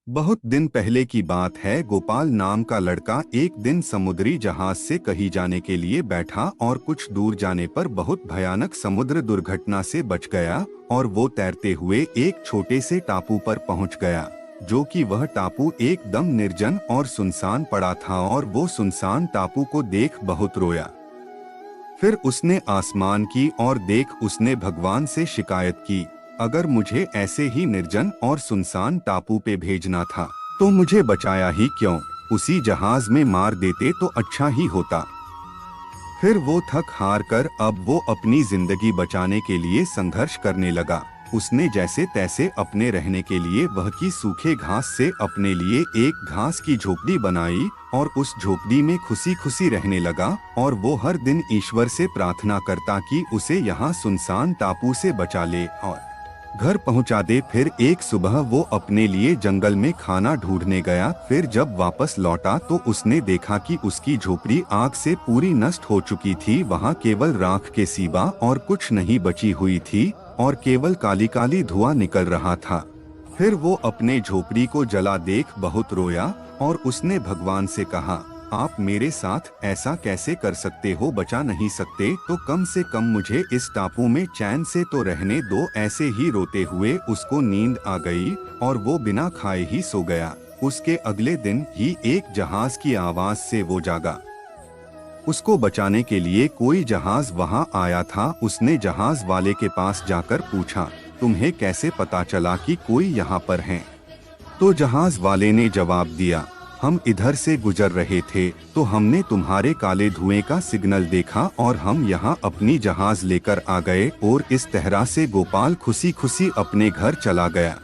बहुत दिन पहले की बात है। गोपाल नाम का लड़का एक दिन समुद्री जहाज से कहीं जाने के लिए बैठा और कुछ दूर जाने पर बहुत भयानक समुद्र दुर्घटना से बच गया और वो तैरते हुए एक छोटे से टापू पर पहुंच गया, जो कि वह टापू एकदम निर्जन और सुनसान पड़ा था और वो सुनसान टापू को देख बहुत रोया। फिर उसने आसमान की और देख उसने भगवान से शिकायत की, अगर मुझे ऐसे ही निर्जन और सुनसान टापू पे भेजना था तो मुझे बचाया ही क्यों? उसी जहाज में मार देते तो अच्छा ही होता। फिर वो थक हार कर अब वो अपनी जिंदगी बचाने के लिए संघर्ष करने लगा। उसने जैसे तैसे अपने रहने के लिए वह की सूखे घास से अपने लिए एक घास की झोपड़ी बनाई और उस झोपड़ी में खुशी खुशी रहने लगा और वो हर दिन ईश्वर से प्रार्थना करता कि उसे यहाँ सुनसान टापू से बचा ले और घर पहुंचा दे। फिर एक सुबह वो अपने लिए जंगल में खाना ढूंढने गया। फिर जब वापस लौटा तो उसने देखा कि उसकी झोपड़ी आग से पूरी नष्ट हो चुकी थी। वहाँ केवल राख के सिवा और कुछ नहीं बची हुई थी और केवल काली काली धुआं निकल रहा था। फिर वो अपने झोपड़ी को जला देख बहुत रोया और उसने भगवान से कहा, आप मेरे साथ ऐसा कैसे कर सकते हो? बचा नहीं सकते तो कम से कम मुझे इस टापू में चैन से तो रहने दो। ऐसे ही रोते हुए उसको नींद आ गई और वो बिना खाए ही सो गया। उसके अगले दिन ही एक जहाज की आवाज से वो जागा। उसको बचाने के लिए कोई जहाज वहाँ आया था। उसने जहाज वाले के पास जाकर पूछा, तुम्हें कैसे पता चला कि कोई यहाँ पर है? तो जहाज वाले ने जवाब दिया, हम इधर से गुजर रहे थे तो हमने तुम्हारे काले धुएं का सिग्नल देखा और हम यहाँ अपनी जहाज लेकर आ गए। और इस तरह से गोपाल खुशी खुशी अपने घर चला गया।